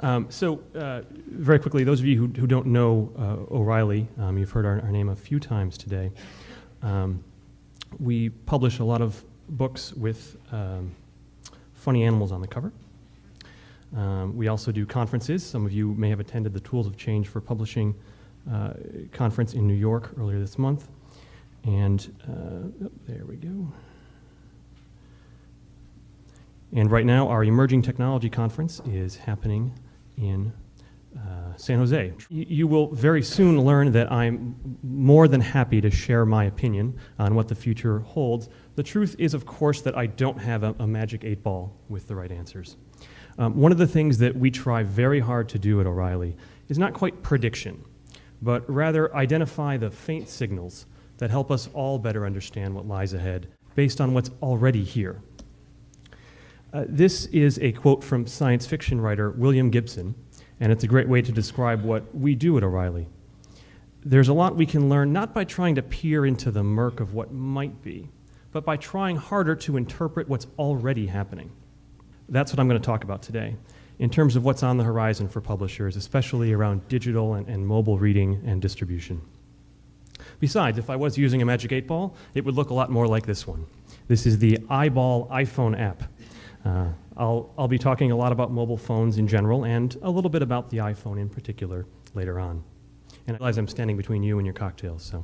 Very quickly, those of you who don't know O'Reilly, you've heard our name a few times today. We publish a lot of books with funny animals on the cover. We also do conferences. Some of you may have attended the Tools of Change for Publishing conference in New York earlier this month. And there we go. And right now, our Emerging Technology Conference is happening in San Jose. You will very soon learn that I'm more than happy to share my opinion on what the future holds. The truth is, of course, that I don't have a magic 8-ball with the right answers. One of the things that we try very hard to do at O'Reilly is not quite prediction, but rather identify the faint signals that help us all better understand what lies ahead based on what's already here. This is a quote from science fiction writer William Gibson, and it's a great way to describe what we do at O'Reilly. There's a lot we can learn not by trying to peer into the murk of what might be, but by trying harder to interpret what's already happening. That's what I'm going to talk about today, in terms of what's on the horizon for publishers, especially around digital and mobile reading and distribution. Besides, if I was using a magic 8-ball, it would look a lot more like this one. This is the iBall iPhone app. I'll be talking a lot about mobile phones in general and a little bit about the iPhone in particular later on. And I realize I'm standing between you and your cocktails, so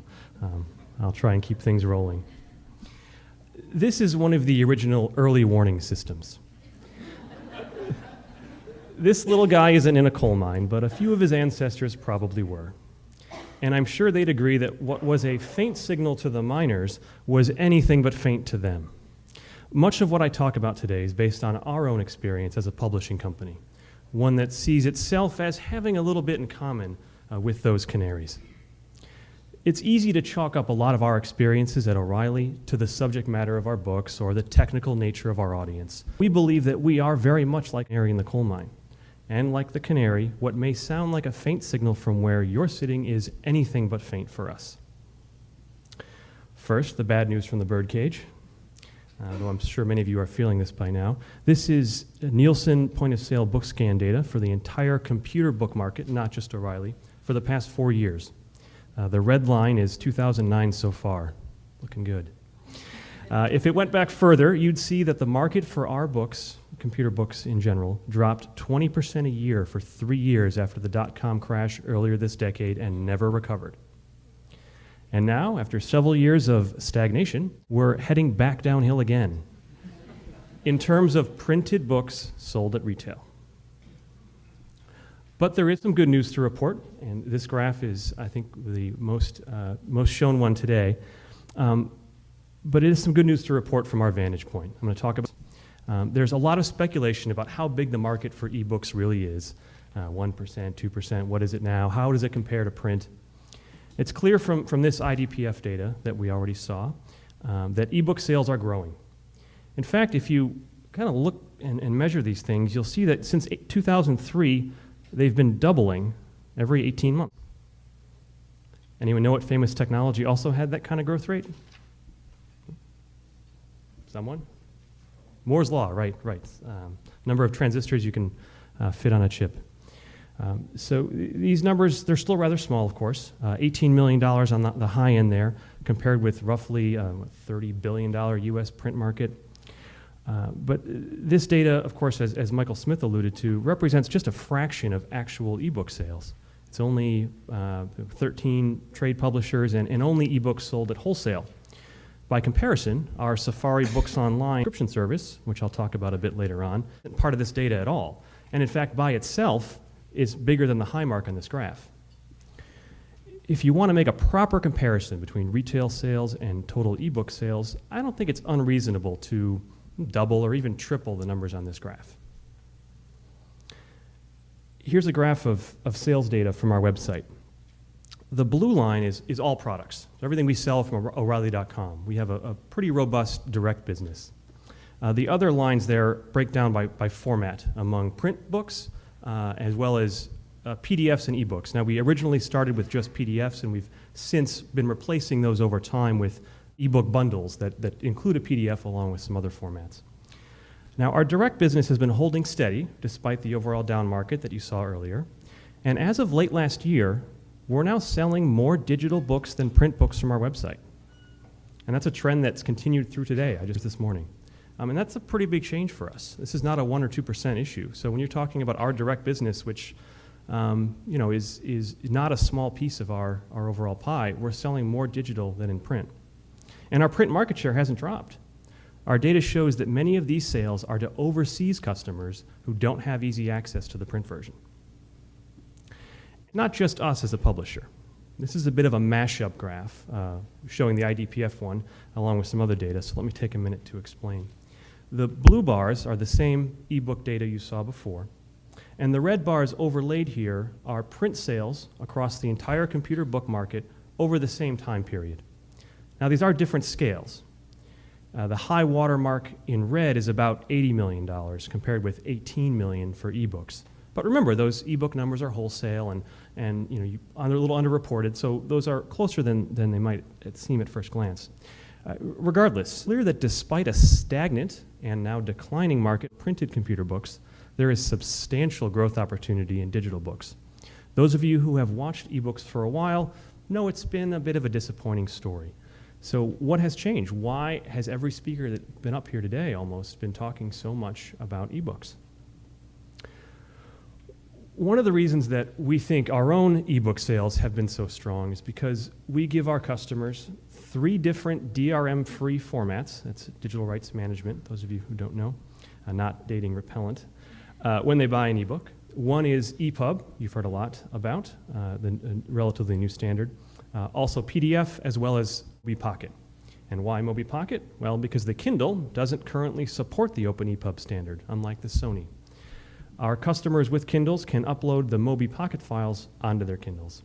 I'll try and keep things rolling. This is one of the original early warning systems. This little guy isn't in a coal mine, but a few of his ancestors probably were. And I'm sure they'd agree that what was a faint signal to the miners was anything but faint to them. Much of what I talk about today is based on our own experience as a publishing company, one that sees itself as having a little bit in common with those canaries. It's easy to chalk up a lot of our experiences at O'Reilly to the subject matter of our books or the technical nature of our audience. We believe that we are very much like the canary in the coal mine. And like the canary, what may sound like a faint signal from where you're sitting is anything but faint for us. First, the bad news from the birdcage. Though I'm sure many of you are feeling this by now. This is Nielsen point-of-sale book scan data for the entire computer book market, not just O'Reilly, for the past 4 years. The red line is 2009 so far. Looking good. If it went back further, you'd see that the market for our books, computer books in general, dropped 20% a year for 3 years after the dot-com crash earlier this decade and never recovered. And now, after several years of stagnation, we're heading back downhill again in terms of printed books sold at retail. But there is some good news to report, and this graph is, I think, the most shown one today. But it is some good news to report from our vantage point. I'm going to talk about there's a lot of speculation about how big the market for ebooks really is. 1%, 2%, what is it now? How does it compare to print? It's clear from this IDPF data that we already saw that ebook sales are growing. In fact, if you kind of look and measure these things, you'll see that since 2003, they've been doubling every 18 months. Anyone know what famous technology also had that kind of growth rate? Someone? Moore's Law, right. Number of transistors you can fit on a chip. So these numbers, they're still rather small, of course. $18 million on the high end there, compared with roughly $30 billion US print market. But this data, of course, as Michael Smith alluded to, represents just a fraction of actual ebook sales. It's only 13 trade publishers and only ebooks sold at wholesale. By comparison, our Safari Books Online subscription service, which I'll talk about a bit later on, isn't part of this data at all. And in fact, by itself, is bigger than the high mark on this graph. If you want to make a proper comparison between retail sales and total ebook sales, I don't think it's unreasonable to double or even triple the numbers on this graph. Here's a graph of sales data from our website. The blue line is all products, so everything we sell from O'Reilly.com. We have a pretty robust direct business. The other lines there break down by format among print books, as well as PDFs and ebooks. Now, we originally started with just PDFs, and we've since been replacing those over time with ebook bundles that include a PDF along with some other formats. Now, our direct business has been holding steady despite the overall down market that you saw earlier. And as of late last year, we're now selling more digital books than print books from our website. And that's a trend that's continued through today, just this morning. And that's a pretty big change for us. This is not a 1 or 2% issue. So when you're talking about our direct business, which is not a small piece of our overall pie, we're selling more digital than in print. And our print market share hasn't dropped. Our data shows that many of these sales are to overseas customers who don't have easy access to the print version. Not just us as a publisher. This is a bit of a mashup graph showing the IDPF one along with some other data, so let me take a minute to explain. The blue bars are the same ebook data you saw before, and the red bars overlaid here are print sales across the entire computer book market over the same time period. Now, these are different scales. The high water mark in red is about $80 million compared with $18 million for ebooks. But remember, those ebook numbers are wholesale and are a little underreported, so those are closer than they might seem at first glance. Regardless, it's clear that despite a stagnant and now declining market for printed computer books, there is substantial growth opportunity in digital books. Those of you who have watched ebooks for a while know it's been a bit of a disappointing story. So what has changed? Why has every speaker that's been up here today almost been talking so much about ebooks? One of the reasons that we think our own ebook sales have been so strong is because we give our customers 3 different DRM-free formats. That's digital rights management, those of you who don't know, not dating repellent, when they buy an ebook. One is EPUB, you've heard a lot about, the relatively new standard. Also PDF, as well as Mobi Pocket. And why Mobi Pocket? Well, because the Kindle doesn't currently support the Open EPUB standard, unlike the Sony. Our customers with Kindles can upload the Mobi Pocket files onto their Kindles.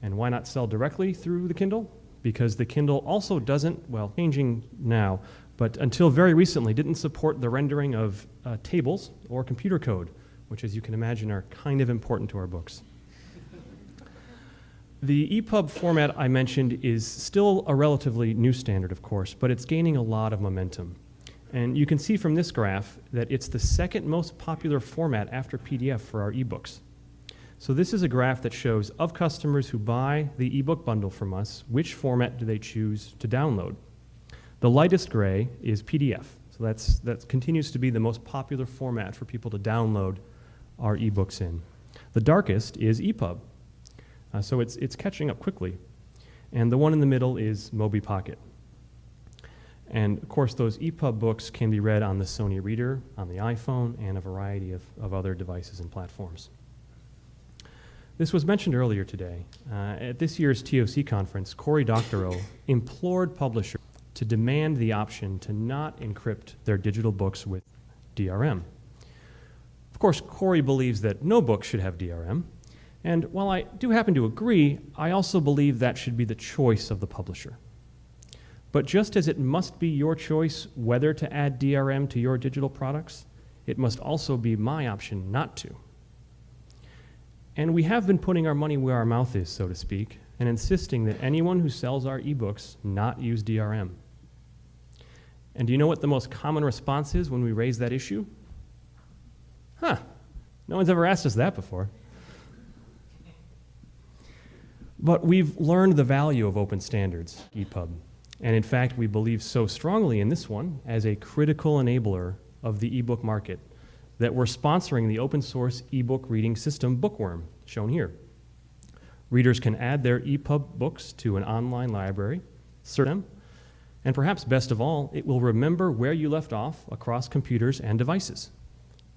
And why not sell directly through the Kindle? Because the Kindle also doesn't, well, changing now, but until very recently didn't support the rendering of tables or computer code, which, as you can imagine, are kind of important to our books. The EPUB format I mentioned is still a relatively new standard, of course, but it's gaining a lot of momentum. And you can see from this graph that it's the second most popular format after PDF for our ebooks. So this is a graph that shows, of customers who buy the ebook bundle from us, which format do they choose to download? The lightest gray is PDF. So that continues to be the most popular format for people to download our ebooks in. The darkest is EPUB. So it's catching up quickly. And the one in the middle is Mobi Pocket. And of course, those EPUB books can be read on the Sony Reader, on the iPhone, and a variety of other devices and platforms. This was mentioned earlier today. At this year's TOC conference, Doctorow implored publishers to demand the option to not encrypt their digital books with DRM. Of course, Corey believes that no book should have DRM. And while I do happen to agree, I also believe that should be the choice of the publisher. But just as it must be your choice whether to add DRM to your digital products, it must also be my option not to. And we have been putting our money where our mouth is, so to speak, and insisting that anyone who sells our ebooks not use DRM. And do you know what the most common response is when we raise that issue? No one's ever asked us that before. But we've learned the value of open standards, EPUB. And in fact, we believe so strongly in this one as a critical enabler of the ebook market that we're sponsoring the open source ebook reading system Bookworm, shown here. Readers can add their EPUB books to an online library, search them, and perhaps best of all, it will remember where you left off across computers and devices.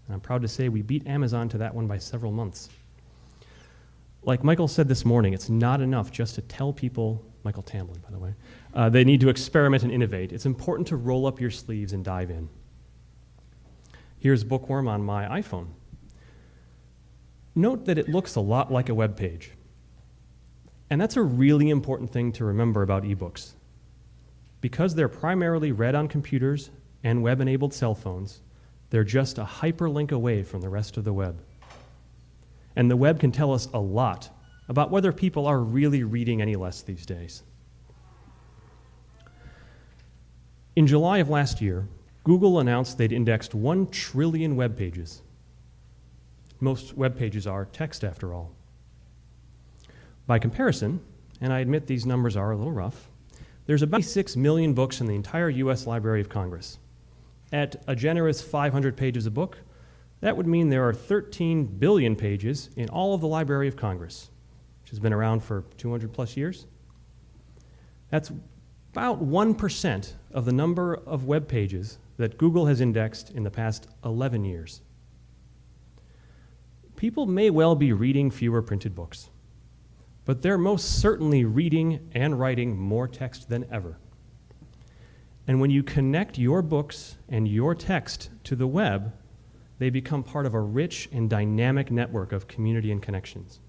And I'm proud to say we beat Amazon to that one by several months. Like Michael said this morning, it's not enough just to tell people, Michael Tamblin, by the way, they need to experiment and innovate. It's important to roll up your sleeves and dive in. Here's Bookworm on my iPhone. Note that it looks a lot like a web page. And that's a really important thing to remember about ebooks. Because they're primarily read on computers and web-enabled cell phones, they're just a hyperlink away from the rest of the web. And the web can tell us a lot about whether people are really reading any less these days. In July of last year, Google announced they'd indexed 1 trillion web pages. Most web pages are text, after all. By comparison, and I admit these numbers are a little rough, there's about 6 million books in the entire U.S. Library of Congress. At a generous 500 pages a book, that would mean there are 13 billion pages in all of the Library of Congress, which has been around for 200 plus years. That's about 1% of the number of web pages that Google has indexed in the past 11 years. People may well be reading fewer printed books, but they're most certainly reading and writing more text than ever. And when you connect your books and your text to the web, they become part of a rich and dynamic network of community and connections.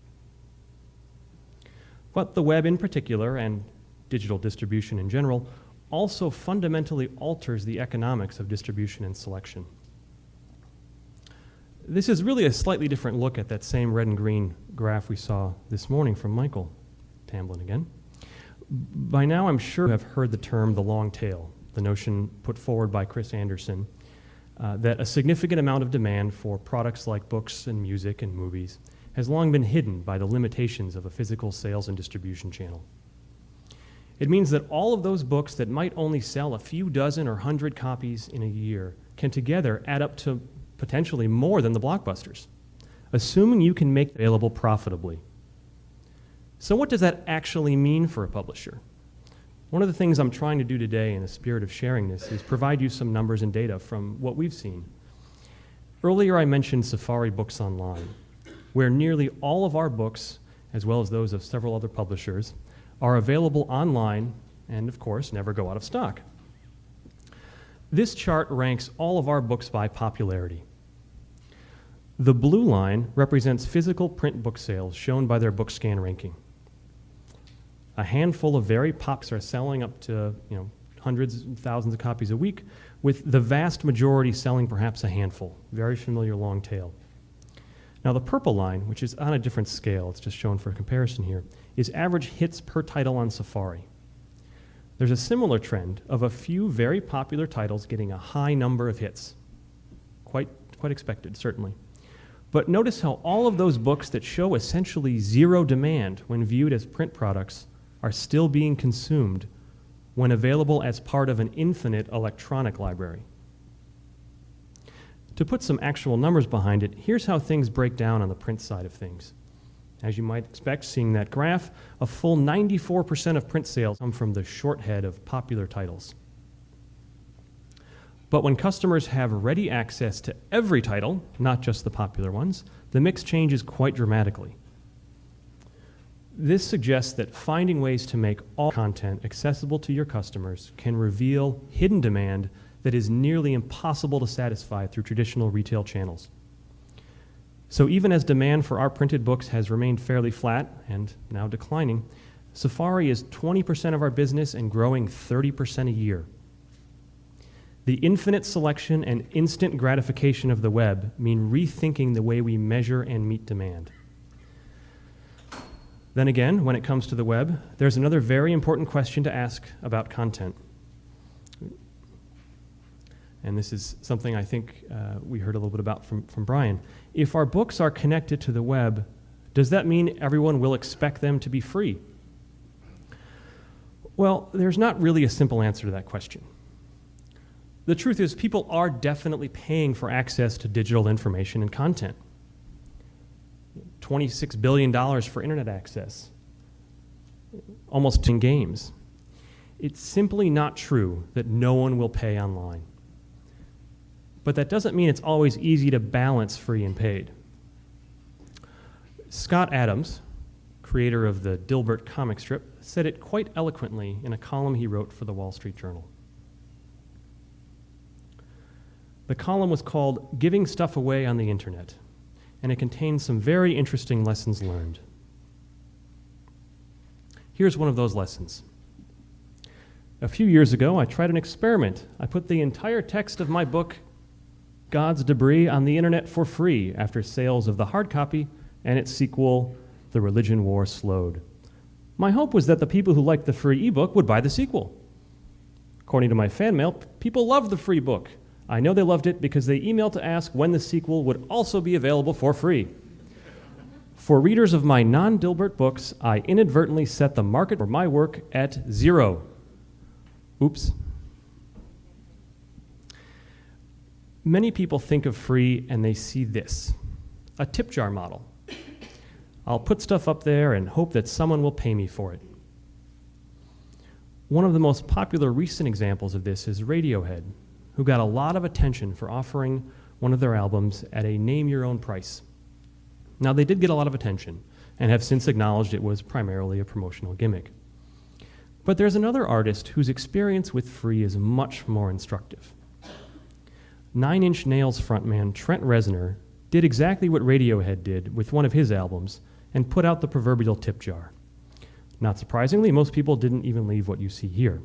But the web in particular, and digital distribution in general, also fundamentally alters the economics of distribution and selection. This is really a slightly different look at that same red and green graph we saw this morning from Michael Tamblyn again. By now, I'm sure you have heard the term the long tail, the notion put forward by Chris Anderson, that a significant amount of demand for products like books and music and movies has long been hidden by the limitations of a physical sales and distribution channel. It means that all of those books that might only sell a few dozen or 100 copies in a year can together add up to potentially more than the blockbusters, assuming you can make it available profitably. So what does that actually mean for a publisher? One of the things I'm trying to do today in the spirit of sharing this is provide you some numbers and data from what we've seen. Earlier I mentioned Safari Books Online, where nearly all of our books, as well as those of several other publishers, are available online and, of course, never go out of stock. This chart ranks all of our books by popularity. The blue line represents physical print book sales shown by their BookScan ranking. A handful of very pops are selling up to hundreds and thousands of copies a week, with the vast majority selling perhaps a handful, very familiar long tail. Now the purple line, which is on a different scale, it's just shown for comparison here, is average hits per title on Safari. There's a similar trend of a few very popular titles getting a high number of hits. Quite expected, certainly. But notice how all of those books that show essentially zero demand when viewed as print products are still being consumed when available as part of an infinite electronic library. To put some actual numbers behind it, here's how things break down on the print side of things. As you might expect, seeing that graph, a full 94% of print sales come from the short head of popular titles. But when customers have ready access to every title, not just the popular ones, the mix changes quite dramatically. This suggests that finding ways to make all content accessible to your customers can reveal hidden demand that is nearly impossible to satisfy through traditional retail channels. So even as demand for our printed books has remained fairly flat and now declining, Safari is 20% of our business and growing 30% a year. The infinite selection and instant gratification of the web mean rethinking the way we measure and meet demand. Then again, when it comes to the web, there's another very important question to ask about content. And this is something I think we heard a little bit about from Brian. If our books are connected to the web, does that mean everyone will expect them to be free? Well, there's not really a simple answer to that question. The truth is, people are definitely paying for access to digital information and content. $26 billion for internet access, almost in games. It's simply not true that no one will pay online. But that doesn't mean it's always easy to balance free and paid. Scott Adams, creator of the Dilbert comic strip, said it quite eloquently in a column he wrote for the Wall Street Journal. The column was called "Giving Stuff Away on the Internet," and it contains some very interesting lessons learned. Here's one of those lessons. A few years ago, I tried an experiment. I put the entire text of my book, God's Debris, on the internet for free after sales of the hard copy and its sequel, The Religion War, slowed. My hope was that the people who liked the free ebook would buy the sequel. According to my fan mail, people loved the free book, I know they loved it because they emailed to ask when the sequel would also be available for free. For readers of my non-Dilbert books, I inadvertently set the market for my work at 0. Oops. Many people think of free and they see this, a tip jar model. I'll put stuff up there and hope that someone will pay me for it. One of the most popular recent examples of this is Radiohead, who got a lot of attention for offering one of their albums at a name-your-own price. Now, they did get a lot of attention and have since acknowledged it was primarily a promotional gimmick. But there's another artist whose experience with free is much more instructive. Nine Inch Nails frontman Trent Reznor did exactly what Radiohead did with one of his albums and put out the proverbial tip jar. Not surprisingly, most people didn't even leave what you see here.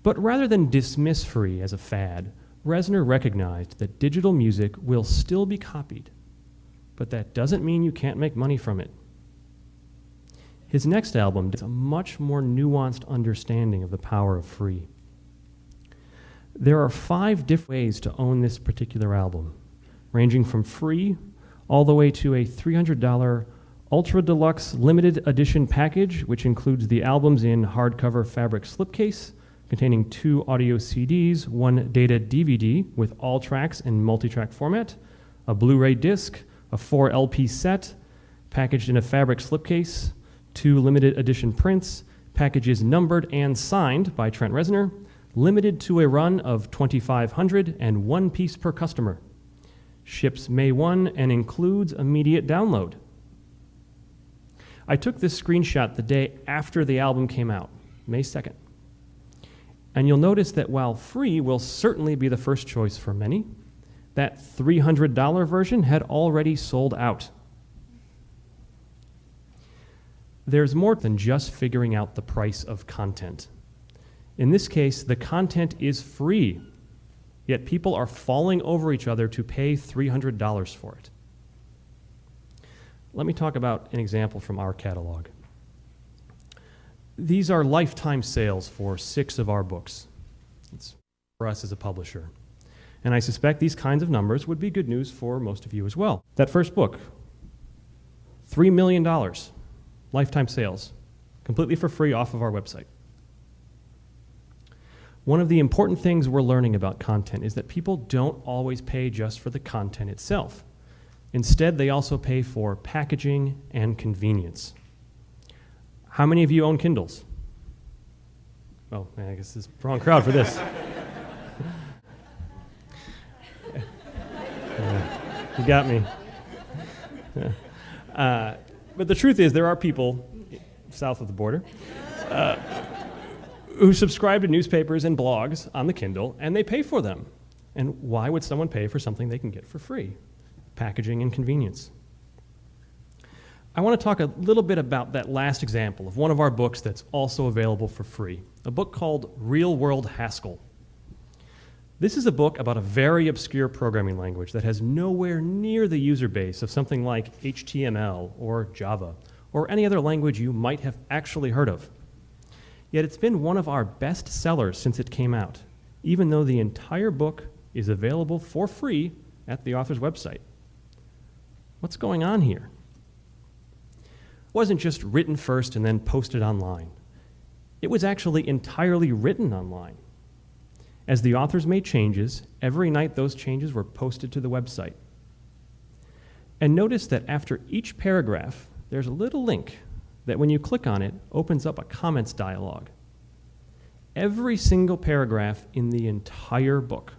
But rather than dismiss free as a fad, Reznor recognized that digital music will still be copied, but that doesn't mean you can't make money from it. His next album does a much more nuanced understanding of the power of free. There are 5 different ways to own this particular album, ranging from free all the way to a $300 Ultra Deluxe Limited Edition package, which includes the albums in hardcover fabric slipcase, containing 2 audio CDs, 1 data DVD with all tracks in multi-track format, a Blu-ray disc, a 4 LP set, packaged in a fabric slipcase, 2 limited edition prints, packages numbered and signed by Trent Reznor, limited to a run of 2,500 and 1 piece per customer. Ships May 1 and includes immediate download. I took this screenshot the day after the album came out, May 2nd. And you'll notice that while free will certainly be the first choice for many, that $300 version had already sold out. There's more than just figuring out the price of content. In this case, the content is free, yet people are falling over each other to pay $300 for it. Let me talk about an example from our catalog. These are lifetime sales for 6 of our books. It's for us as a publisher. And I suspect these kinds of numbers would be good news for most of you as well. That first book, $3 million, lifetime sales, completely for free off of our website. One of the important things we're learning about content is that people don't always pay just for the content itself. Instead, they also pay for packaging and convenience. How many of you own Kindles? Oh, I guess this is the wrong crowd for this. You got me. But the truth is, there are people south of the border who subscribe to newspapers and blogs on the Kindle, and they pay for them. And why would someone pay for something they can get for free? Packaging and convenience. I want to talk a little bit about that last example of one of our books that's also available for free, a book called Real World Haskell. This is a book about a very obscure programming language that has nowhere near the user base of something like HTML or Java or any other language you might have actually heard of. Yet it's been one of our best sellers since it came out, even though the entire book is available for free at the author's website. What's going on here? It wasn't just written first and then posted online. It was actually entirely written online. As the authors made changes, every night those changes were posted to the website. And notice that after each paragraph, there's a little link that when you click on it, opens up a comments dialog. Every single paragraph in the entire book.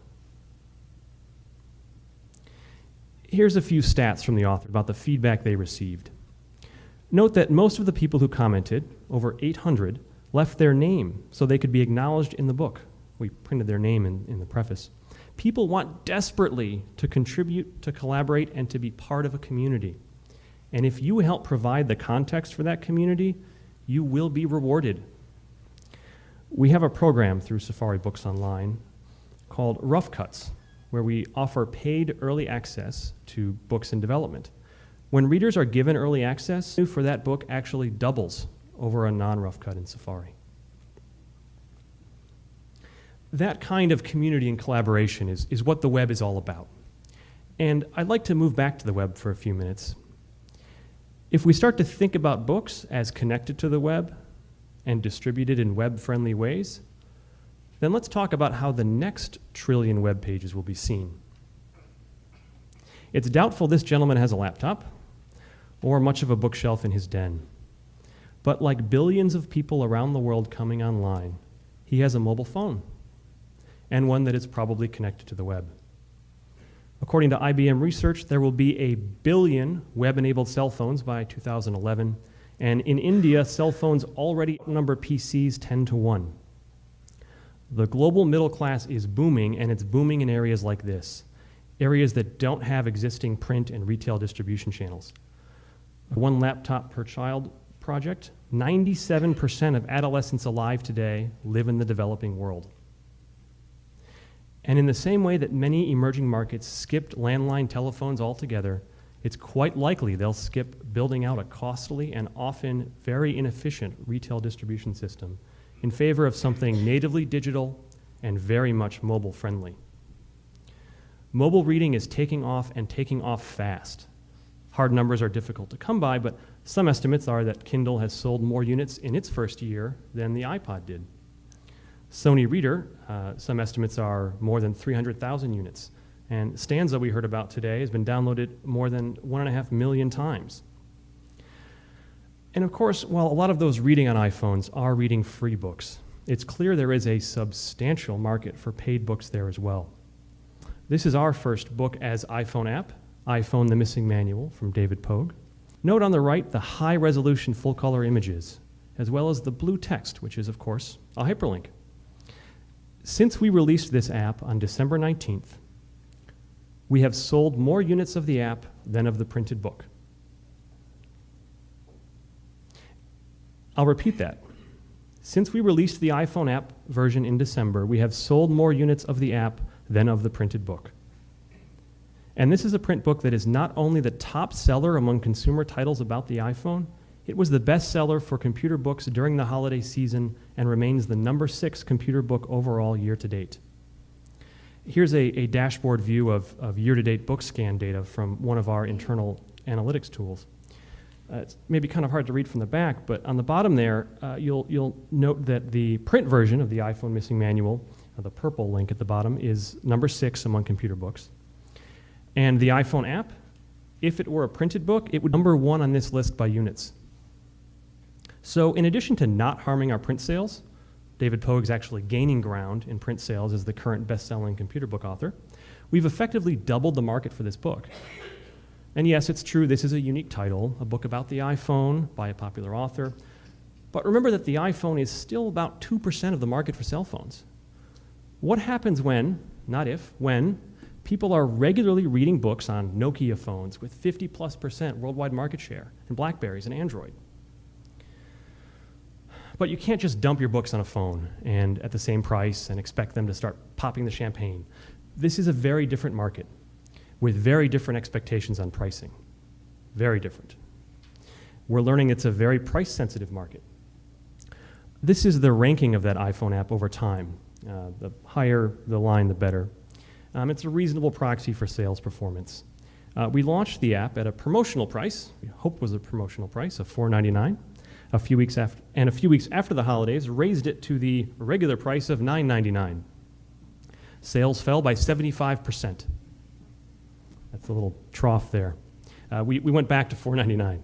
Here's a few stats from the author about the feedback they received. Note that most of the people who commented, over 800, left their name so they could be acknowledged in the book. We printed their name in the preface. People want desperately to contribute, to collaborate, and to be part of a community. And if you help provide the context for that community, you will be rewarded. We have a program through Safari Books Online called Rough Cuts, where we offer paid early access to books in development. When readers are given early access, for that book actually doubles over a non-rough cut in Safari. That kind of community and collaboration is what the web is all about. And I'd like to move back to the web for a few minutes. If we start to think about books as connected to the web and distributed in web-friendly ways, then let's talk about how the next trillion web pages will be seen. It's doubtful this gentleman has a laptop or much of a bookshelf in his den. But like billions of people around the world coming online, he has a mobile phone, and one that is probably connected to the web. According to IBM research, there will be 1 billion web-enabled cell phones by 2011, and in India, cell phones already outnumber PCs 10 to 1. The global middle class is booming, and it's booming in areas like this, areas that don't have existing print and retail distribution channels. One laptop per child project, 97% of adolescents alive today live in the developing world. And in the same way that many emerging markets skipped landline telephones altogether, it's quite likely they'll skip building out a costly and often very inefficient retail distribution system in favor of something natively digital and very much mobile friendly. Mobile reading is taking off and taking off fast. Hard numbers are difficult to come by, but some estimates are that Kindle has sold more units in its first year than the iPod did. Sony Reader, some estimates are more than 300,000 units. And Stanza, we heard about today, has been downloaded more than 1.5 million times. And of course, while a lot of those reading on iPhones are reading free books, it's clear there is a substantial market for paid books there as well. This is our first book as iPhone app, iPhone the Missing Manual from David Pogue. Note on the right the high-resolution full-color images, as well as the blue text, which is, of course, a hyperlink. Since we released this app on December 19th, we have sold more units of the app than of the printed book. I'll repeat that. Since we released the iPhone app version in December, we have sold more units of the app than of the printed book. And this is a print book that is not only the top seller among consumer titles about the iPhone, it was the best seller for computer books during the holiday season and remains the number 6 computer book overall year to date. Here's a dashboard view of year-to-date book scan data from one of our internal analytics tools. It's maybe kind of hard to read from the back, but on the bottom there, you'll note that the print version of the iPhone Missing Manual, the purple link at the bottom, is number 6 among computer books. And the iPhone app, if it were a printed book, it would number 1 on this list by units. So in addition to not harming our print sales, David Pogue is actually gaining ground in print sales as the current best-selling computer book author. We've effectively doubled the market for this book. And yes, it's true, this is a unique title, a book about the iPhone by a popular author. But remember that the iPhone is still about 2% of the market for cell phones. What happens when, not if, when, people are regularly reading books on Nokia phones with 50+% worldwide market share, and BlackBerries and Android? But you can't just dump your books on a phone and at the same price and expect them to start popping the champagne. This is a very different market with very different expectations on pricing. Very different. We're learning it's a very price-sensitive market. This is the ranking of that iPhone app over time. The higher the line, the better. It's a reasonable proxy for sales performance. We launched the app at a promotional price, we hope was a promotional price, of $4.99. A few weeks after the holidays, raised it to the regular price of $9.99. Sales fell by 75%. That's a little trough there. We went back to $4.99.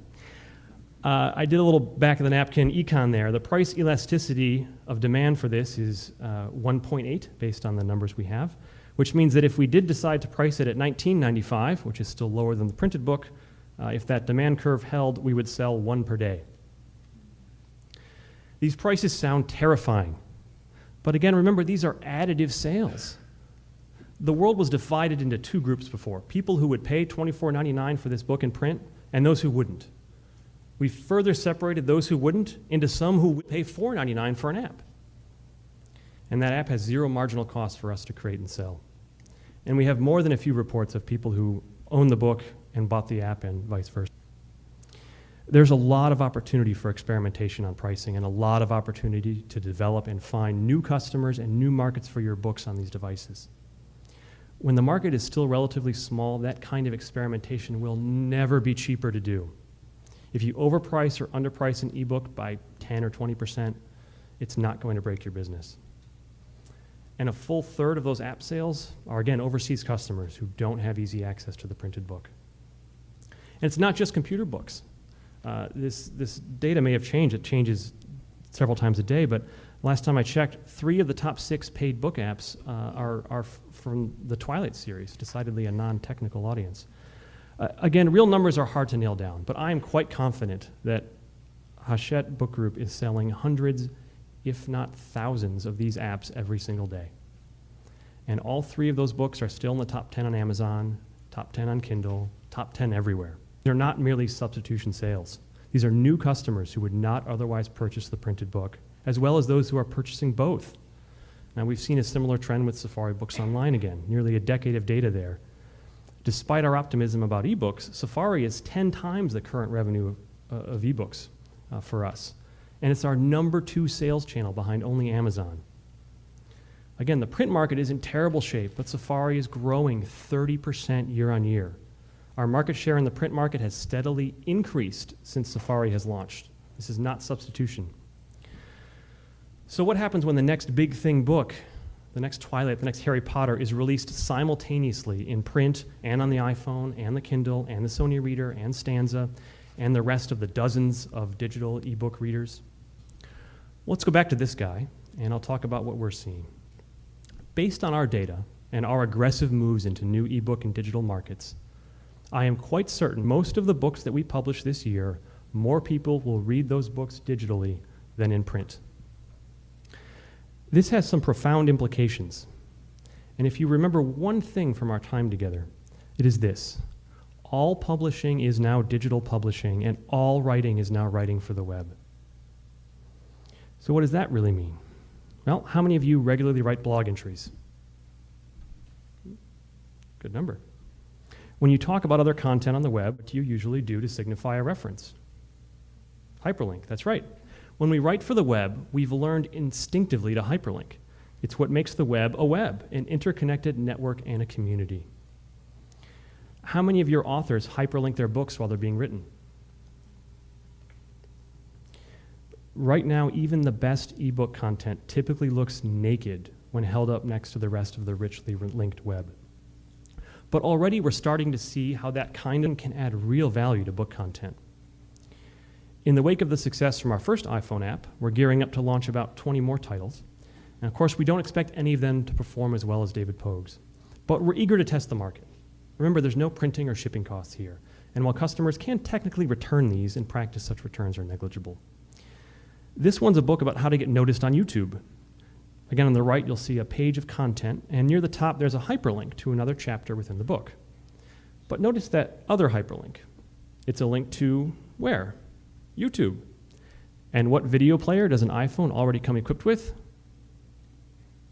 I did a little back of the napkin econ there. The price elasticity of demand for this is 1.8 based on the numbers we have, which means that if we did decide to price it at $19.95, which is still lower than the printed book, if that demand curve held, we would sell 1 per day. These prices sound terrifying. But again, remember, these are additive sales. The world was divided into 2 groups before, people who would pay $24.99 for this book in print and those who wouldn't. We further separated those who wouldn't into some who would pay $4.99 for an app. And that app has 0 marginal cost for us to create and sell. And we have more than a few reports of people who own the book and bought the app and vice versa. There's a lot of opportunity for experimentation on pricing and a lot of opportunity to develop and find new customers and new markets for your books on these devices. When the market is still relatively small, that kind of experimentation will never be cheaper to do. If you overprice or underprice an ebook by 10 or 20%, it's not going to break your business. And a full third of those app sales are, again, overseas customers who don't have easy access to the printed book. And it's not just computer books. This data may have changed. It changes several times a day, but last time I checked, 3 of the top 6 paid book apps are from the Twilight series, decidedly a non-technical audience. Again, real numbers are hard to nail down, but I am quite confident that Hachette Book Group is selling hundreds, if not thousands, of these apps every single day. And all 3 of those books are still in the top 10 on Amazon, top 10 on Kindle, top 10 everywhere. They're not merely substitution sales. These are new customers who would not otherwise purchase the printed book, as well as those who are purchasing both. Now, we've seen a similar trend with Safari Books Online again, nearly a decade of data there. Despite our optimism about ebooks, Safari is 10 times the current revenue of ebooks for us. And it's our number 2 sales channel behind only Amazon. Again, the print market is in terrible shape, but Safari is growing 30% year on year. Our market share in the print market has steadily increased since Safari has launched. This is not substitution. So what happens when the next big thing book, the next Twilight, the next Harry Potter, is released simultaneously in print and on the iPhone and the Kindle and the Sony Reader and Stanza and the rest of the dozens of digital ebook readers? Let's go back to this guy, and I'll talk about what we're seeing. Based on our data and our aggressive moves into new ebook and digital markets, I am quite certain most of the books that we publish this year, more people will read those books digitally than in print. This has some profound implications. And if you remember one thing from our time together, it is this: all publishing is now digital publishing, and all writing is now writing for the web. So what does that really mean? Well, how many of you regularly write blog entries? Good number. When you talk about other content on the web, what do you usually do to signify a reference? Hyperlink, that's right. When we write for the web, we've learned instinctively to hyperlink. It's what makes the web, an interconnected network and a community. How many of your authors hyperlink their books while they're being written? Right now, even the best ebook content typically looks naked when held up next to the rest of the richly linked web. But already we're starting to see how that kind of can add real value to book content. In the wake of the success from our first iPhone app, we're gearing up to launch about 20 more titles. And of course, we don't expect any of them to perform as well as David Pogue's. But we're eager to test the market. Remember, there's no printing or shipping costs here. And while customers can technically return these, in practice, such returns are negligible. This one's a book about how to get noticed on YouTube. Again, on the right, you'll see a page of content, and near the top, there's a hyperlink to another chapter within the book. But notice that other hyperlink. It's a link to where? YouTube. And what video player does an iPhone already come equipped with?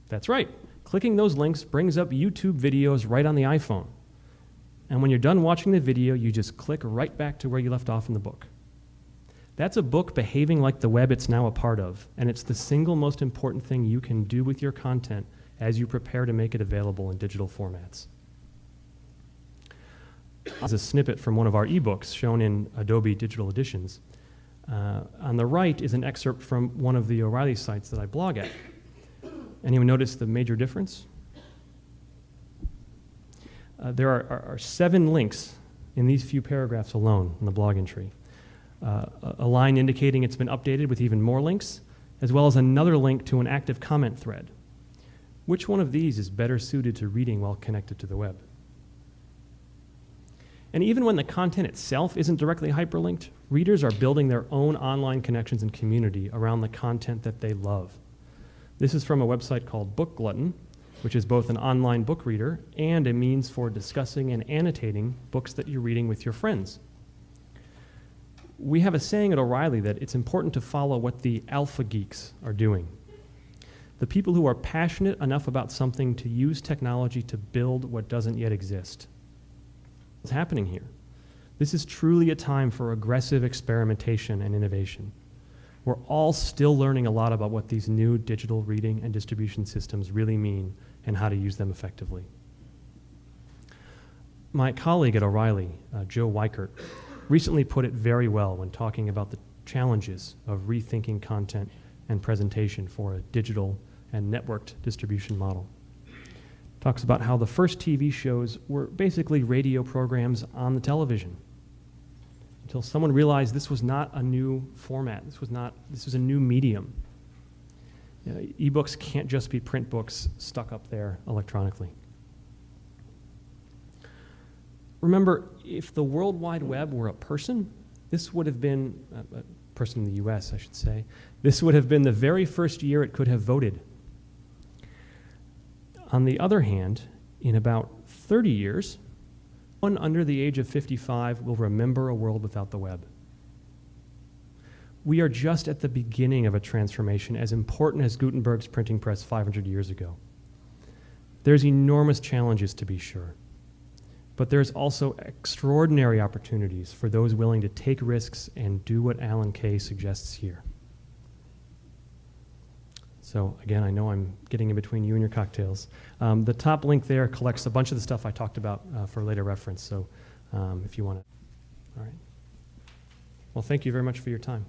That's right. Clicking those links brings up YouTube videos right on the iPhone. And when you're done watching the video, you just click right back to where you left off in the book. That's a book behaving like the web it's now a part of, and it's the single most important thing you can do with your content as you prepare to make it available in digital formats. As a snippet from one of our ebooks shown in Adobe Digital Editions. On the right is an excerpt from one of the O'Reilly sites that I blog at. Anyone notice the major difference? There are 7 links in these few paragraphs alone in the blog entry. A line indicating it's been updated with even more links, as well as another link to an active comment thread. Which one of these is better suited to reading while connected to the web? And even when the content itself isn't directly hyperlinked, readers are building their own online connections and community around the content that they love. This is from a website called Book Glutton, which is both an online book reader and a means for discussing and annotating books that you're reading with your friends. We have a saying at O'Reilly that it's important to follow what the alpha geeks are doing. The people who are passionate enough about something to use technology to build what doesn't yet exist. What's happening here? This is truly a time for aggressive experimentation and innovation. We're all still learning a lot about what these new digital reading and distribution systems really mean and how to use them effectively. My colleague at O'Reilly, Joe Weichert, recently put it very well when talking about the challenges of rethinking content and presentation for a digital and networked distribution model. Talks about how the first TV shows were basically radio programs on the television until someone realized this was not a new format. This was a new medium. Ebooks can't just be print books stuck up there electronically. Remember, if the World Wide Web were a person, this would have been, a person in the US, I should say, this would have been the very first year it could have voted. On the other hand, in about 30 years, one under the age of 55 will remember a world without the web. We are just at the beginning of a transformation as important as Gutenberg's printing press 500 years ago. There's enormous challenges, to be sure, but there's also extraordinary opportunities for those willing to take risks and do what Alan Kay suggests here. So again, I know I'm getting in between you and your cocktails. The top link there collects a bunch of the stuff I talked about for later reference, so if you want to. All right. Well, thank you very much for your time.